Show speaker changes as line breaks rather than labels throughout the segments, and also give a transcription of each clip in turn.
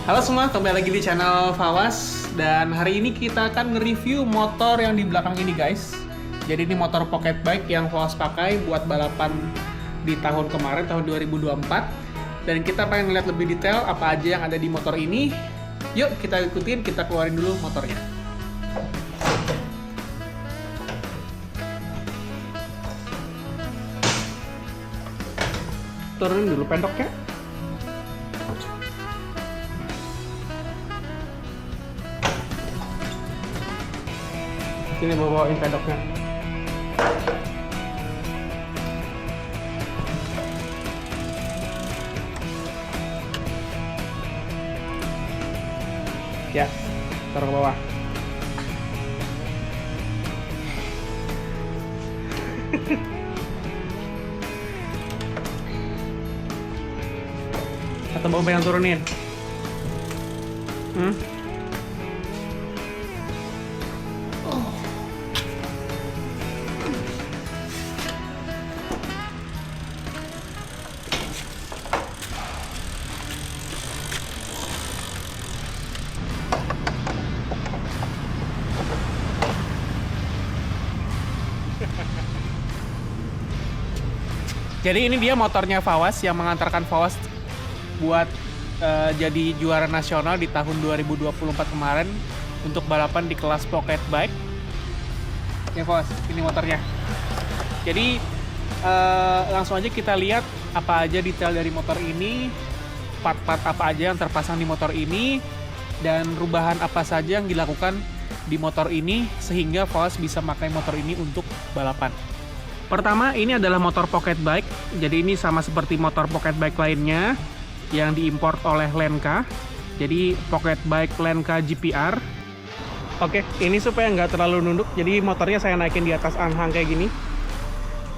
Halo semua, kembali lagi di channel Fawas. Dan hari ini kita akan nge-review motor yang di belakang ini guys. Jadi ini motor pocket bike yang Fawas pakai buat balapan di tahun kemarin, tahun 2024. Dan kita pengen ngeliat lebih detail apa aja yang ada di motor ini. Yuk kita ikutin, kita keluarin dulu motornya. Turunin dulu pendoknya. Sini bawain pedoknya. Ya, taruh ke bawah. Atau mau yang turunin? Jadi ini dia motornya Fawas yang mengantarkan Fawas buat jadi juara nasional di tahun 2024 kemarin untuk balapan di kelas pocket bike. Ya Fawas, ini motornya. Jadi langsung aja kita lihat apa aja detail dari motor ini, part-part apa aja yang terpasang di motor ini, dan perubahan apa saja yang dilakukan di motor ini sehingga Fawas bisa pakai motor ini untuk balapan. Pertama, ini adalah motor pocket bike. Jadi ini sama seperti motor pocket bike lainnya yang diimport oleh Lenka. Jadi pocket bike Lenka GPR. Oke, ini supaya nggak terlalu nunduk. Jadi motornya saya naikin di atas anhang kayak gini,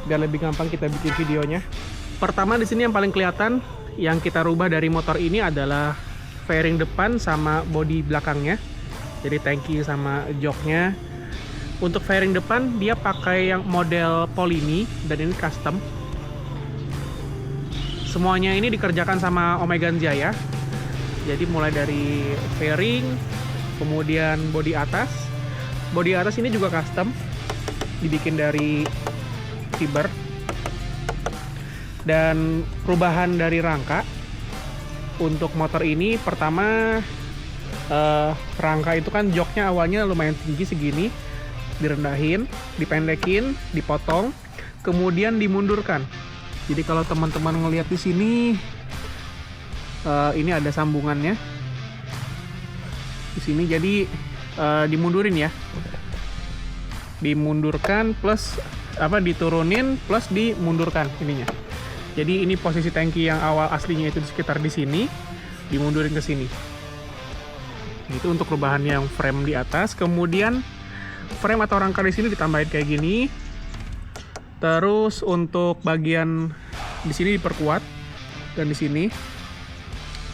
biar lebih gampang kita bikin videonya. Pertama di sini yang paling kelihatan yang kita rubah dari motor ini adalah fairing depan sama bodi belakangnya. Jadi tangki sama joknya. Untuk fairing depan dia pakai yang model Polini dan ini custom. Semuanya ini dikerjakan sama Omegan Jaya. Jadi mulai dari fairing, kemudian bodi atas. Bodi atas ini juga custom, dibikin dari fiber. Dan perubahan dari rangka untuk motor ini, pertama rangka itu kan joknya awalnya lumayan tinggi segini, direndahin, dipendekin, dipotong, kemudian dimundurkan. Jadi kalau teman-teman ngelihat di sini, ini ada sambungannya di sini. Jadi dimundurin ya, dimundurkan plus diturunin plus dimundurkan ininya. Jadi ini posisi tangki yang awal aslinya itu di sekitar di sini, dimundurin ke sini. Itu untuk perubahan yang frame di atas. Kemudian frame atau rangka di sini ditambahin kayak gini. Terus untuk bagian di sini diperkuat, dan di sini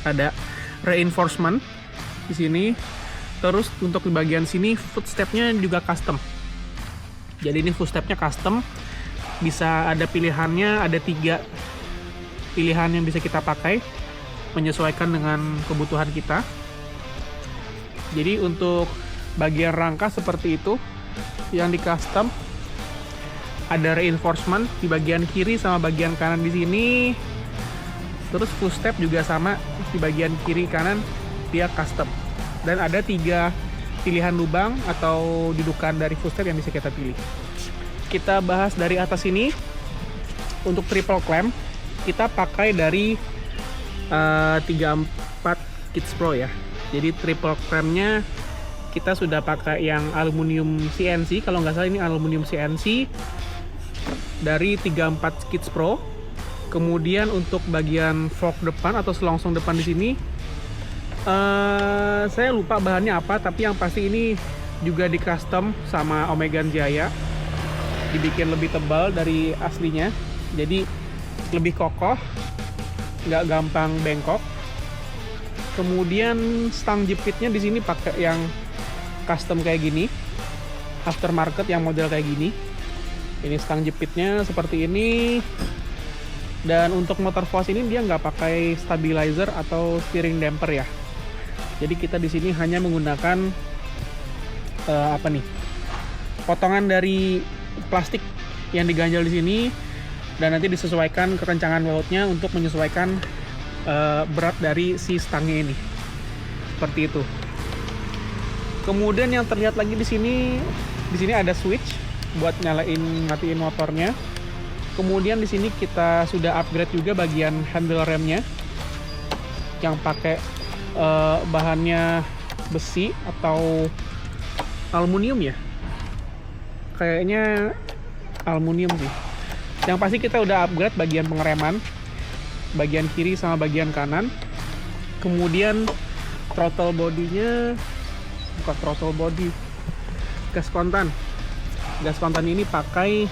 ada reinforcement di sini. Terus untuk di bagian sini footstepnya juga custom. Jadi ini footstepnya custom, bisa ada pilihannya, ada 3 pilihan yang bisa kita pakai menyesuaikan dengan kebutuhan kita. Jadi untuk bagian rangka seperti itu yang di custom, ada reinforcement di bagian kiri sama bagian kanan di sini. Terus footstep juga sama di bagian kiri kanan, dia custom. Dan ada 3 pilihan lubang atau dudukan dari footstep yang bisa kita pilih. Kita bahas dari atas ini. Untuk triple clamp kita pakai dari 34 Kids Pro ya. Jadi triple clampnya kita sudah pakai yang aluminium CNC, kalau nggak salah ini aluminium CNC dari 34 Kids Pro. Kemudian untuk bagian fork depan atau selongsong depan di sini, saya lupa bahannya apa, tapi yang pasti ini juga di custom sama Omegan Jaya, dibikin lebih tebal dari aslinya, jadi lebih kokoh, nggak gampang bengkok. Kemudian stang jepitnya di sini pakai yang custom kayak gini, aftermarket yang model kayak gini. Ini stang jepitnya seperti ini. Dan untuk motor Fawas ini dia nggak pakai stabilizer atau steering damper ya. Jadi kita di sini hanya menggunakan potongan dari plastik yang diganjal di sini, dan nanti disesuaikan kekencangan bautnya untuk menyesuaikan berat dari si stangnya ini. Seperti itu. Kemudian yang terlihat lagi di sini ada switch buat nyalain matiin motornya. Kemudian di sini kita sudah upgrade juga bagian handle remnya yang pakai bahannya besi atau aluminium ya. Kayaknya aluminium sih. Yang pasti kita udah upgrade bagian pengereman, bagian kiri sama bagian kanan. Kemudian throttle bodinya, bukan throttle body, gas kontan. Gas kontan ini pakai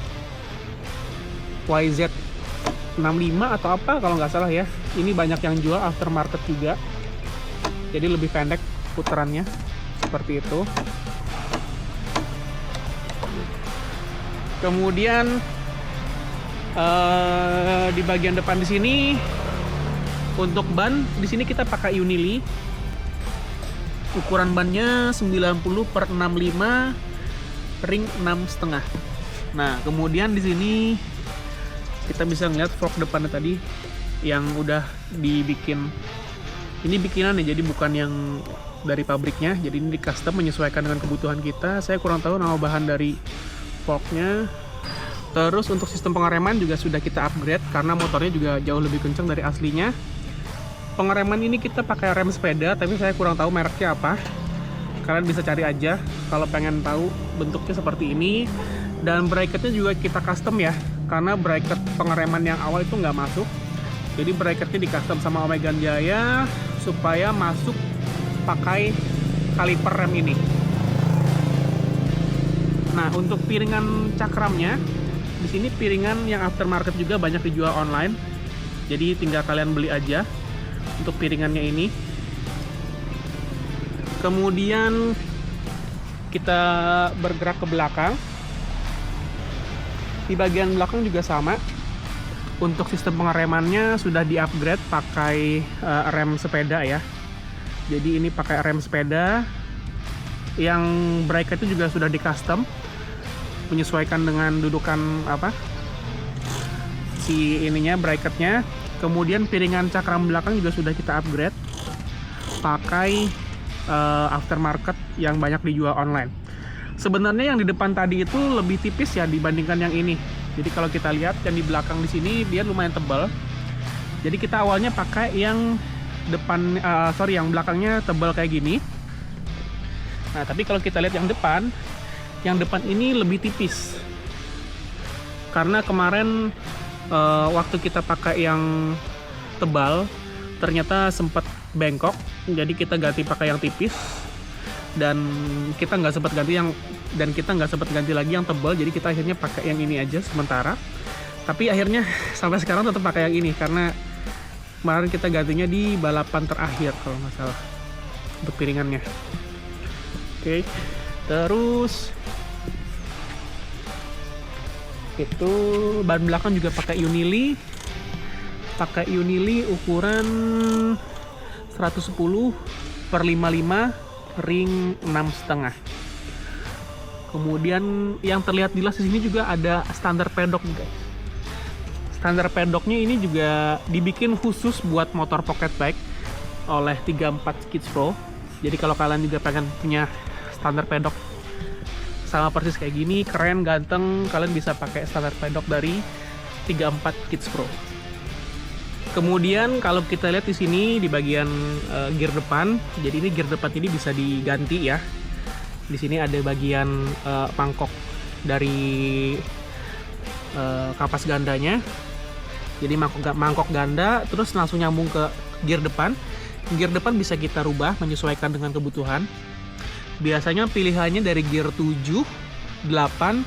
YZ65 atau apa kalau nggak salah ya. Ini banyak yang jual aftermarket juga. Jadi lebih pendek putarannya, seperti itu. Kemudian di bagian depan di sini untuk ban di sini kita pakai Unili. Ukuran bannya 90/65 ring 6,5. Nah, kemudian di sini kita bisa ngeliat fork depannya tadi yang udah dibikin. Ini bikinan ya, jadi bukan yang dari pabriknya. Jadi ini di custom menyesuaikan dengan kebutuhan kita. Saya kurang tahu nama bahan dari forknya. Terus untuk sistem pengereman juga sudah kita upgrade karena motornya juga jauh lebih kencang dari aslinya. Pengereman ini kita pakai rem sepeda, tapi saya kurang tahu mereknya apa. Kalian bisa cari aja kalau pengen tahu bentuknya seperti ini. Dan bracketnya juga kita custom ya, karena bracket pengereman yang awal itu nggak masuk. Jadi bracketnya di custom sama Omega Jaya supaya masuk pakai kaliper rem ini. Nah, untuk piringan cakramnya, di sini piringan yang aftermarket juga banyak dijual online. Jadi tinggal kalian beli aja untuk piringannya ini. Kemudian kita bergerak ke belakang. Di bagian belakang juga sama. Untuk sistem pengeremannya sudah di-upgrade pakai rem sepeda ya. Jadi ini pakai rem sepeda. Yang bracket itu juga sudah di-custom menyesuaikan dengan dudukan si ininya, bracketnya. Kemudian piringan cakram belakang juga sudah kita upgrade pakai aftermarket yang banyak dijual online. Sebenarnya yang di depan tadi itu lebih tipis ya dibandingkan yang ini. Jadi kalau kita lihat yang di belakang di sini dia lumayan tebal. Jadi kita awalnya pakai yang yang belakangnya tebal kayak gini. Nah, tapi kalau kita lihat yang depan ini lebih tipis. Karena kemarin waktu kita pakai yang tebal ternyata sempat bengkok, jadi kita ganti pakai yang tipis. Dan kita nggak sempat ganti lagi yang tebal, jadi kita akhirnya pakai yang ini aja sementara. Tapi akhirnya sampai sekarang tetap pakai yang ini karena kemarin kita gantinya di balapan terakhir kalau nggak salah untuk piringannya. Oke, terus itu ban belakang juga pakai Unili. Ukuran 110/55 ring 6,5. Kemudian yang terlihat jelas di sini juga ada standar pedok guys. Standar pedoknya ini juga dibikin khusus buat motor pocket bike oleh 34 Kids Pro. Jadi kalau kalian juga pengen punya standar pedok sama persis kayak gini, keren, ganteng, kalian bisa pakai standar pedok dari 34 Kids Pro. Kemudian kalau kita lihat di sini di bagian gear depan, jadi ini gear depan ini bisa diganti ya. Di sini ada bagian mangkok dari kapas gandanya. Jadi mangkok ganda, terus langsung nyambung ke gear depan. Gear depan bisa kita rubah menyesuaikan dengan kebutuhan. Biasanya pilihannya dari gear 7, 8,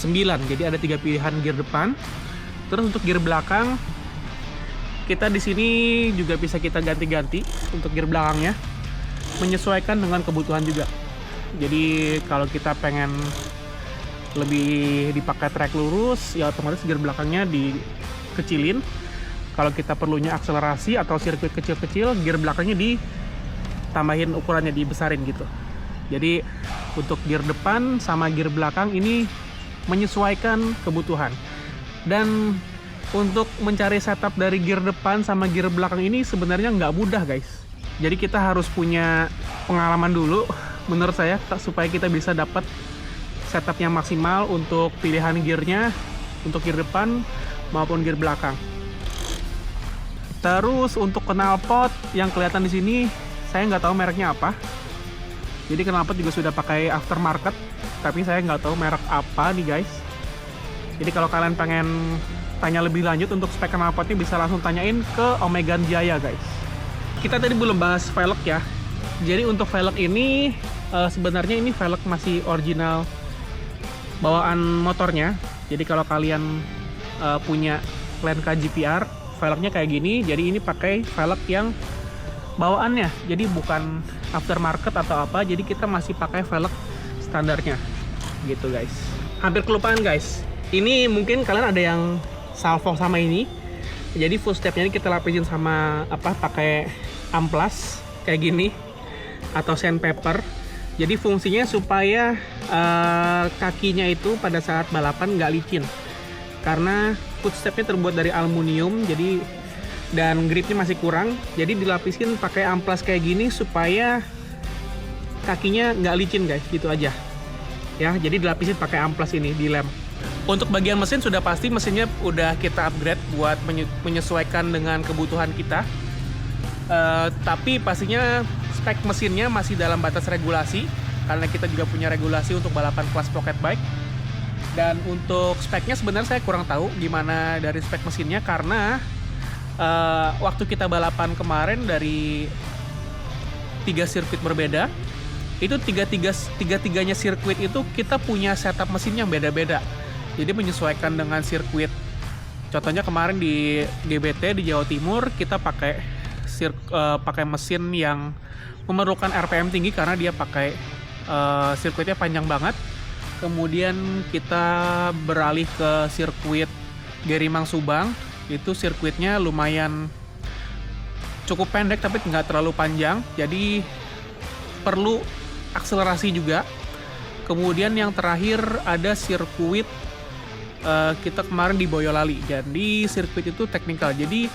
9. Jadi ada 3 pilihan gear depan. Terus untuk gear belakang kita di sini juga bisa kita ganti-ganti untuk gear belakangnya menyesuaikan dengan kebutuhan juga. Jadi kalau kita pengen lebih dipakai trek lurus ya otomatis gear belakangnya dikecilin. Kalau kita perlunya akselerasi atau sirkuit kecil-kecil, gear belakangnya tambahin ukurannya, dibesarin gitu. Jadi untuk gear depan sama gear belakang ini menyesuaikan kebutuhan. Dan untuk mencari setup dari gear depan sama gear belakang ini sebenarnya nggak mudah guys. Jadi kita harus punya pengalaman dulu menurut saya, supaya kita bisa dapat setup yang maksimal untuk pilihan gearnya, untuk gear depan maupun gear belakang. Terus untuk knalpot yang kelihatan di sini, saya nggak tahu mereknya apa. Jadi knalpot juga sudah pakai aftermarket, tapi saya nggak tahu merek apa nih guys. Jadi kalau kalian pengen tanya lebih lanjut untuk spek knalpotnya, bisa langsung tanyain ke Omegan Jaya guys. Kita tadi belum bahas velg ya. Jadi untuk velg ini sebenarnya ini velg masih original bawaan motornya. Jadi kalau kalian punya Lenka GPR, velgnya kayak gini. Jadi ini pakai velg yang bawaannya, jadi bukan aftermarket atau apa. Jadi kita masih pakai velg standarnya gitu guys. Hampir kelupaan guys, ini mungkin kalian ada yang salvo sama ini. Jadi full stepnya ini kita lapisin sama apa, pakai amplas kayak gini atau sandpaper. Jadi fungsinya supaya kakinya itu pada saat balapan nggak licin, karena footstepnya terbuat dari aluminium, jadi dan gripnya masih kurang. Jadi dilapisin pakai amplas kayak gini supaya kakinya nggak licin guys, gitu aja ya. Jadi dilapisin pakai amplas ini, dilem. Untuk bagian mesin sudah pasti mesinnya udah kita upgrade buat menyesuaikan dengan kebutuhan kita. Tapi pastinya spek mesinnya masih dalam batas regulasi, karena kita juga punya regulasi untuk balapan kelas pocket bike. Dan untuk speknya sebenarnya saya kurang tahu gimana dari spek mesinnya, karena waktu kita balapan kemarin dari 3 sirkuit berbeda, itu tiga-tiganya sirkuit itu kita punya setup mesin yang beda-beda. Jadi menyesuaikan dengan sirkuit. Contohnya kemarin di GBT di Jawa Timur kita pakai mesin yang memerlukan RPM tinggi karena dia pakai sirkuitnya panjang banget. Kemudian kita beralih ke sirkuit Gerimang Subang, itu sirkuitnya lumayan cukup pendek tapi nggak terlalu panjang, jadi perlu akselerasi juga. Kemudian yang terakhir ada sirkuit kita kemarin di Boyolali, jadi sirkuit itu teknikal. Jadi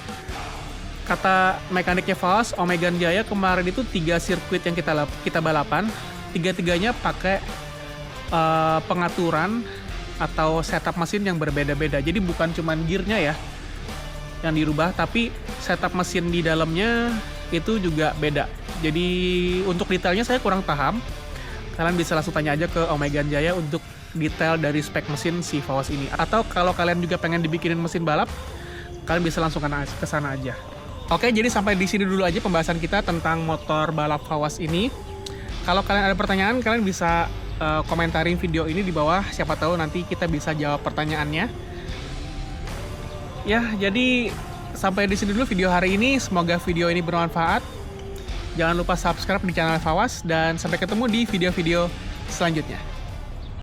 kata mekaniknya Fawas, Omegan Jaya kemarin itu 3 sirkuit yang kita balapan, tiga-tiganya pakai pengaturan atau setup mesin yang berbeda-beda. Jadi bukan cuman gearnya ya yang dirubah, tapi setup mesin di dalamnya itu juga beda. Jadi untuk detailnya saya kurang paham. Kalian bisa langsung tanya aja ke Omegan Jaya untuk detail dari spek mesin si Fawas ini. Atau kalau kalian juga pengen dibikinin mesin balap, kalian bisa langsung ke sana aja. Oke, jadi sampai di sini dulu aja pembahasan kita tentang motor balap Fawas ini. Kalau kalian ada pertanyaan, kalian bisa komentarin video ini di bawah. Siapa tahu nanti kita bisa jawab pertanyaannya. Ya, jadi sampai di sini dulu video hari ini. Semoga video ini bermanfaat. Jangan lupa subscribe di channel Fawas dan sampai ketemu di video-video selanjutnya.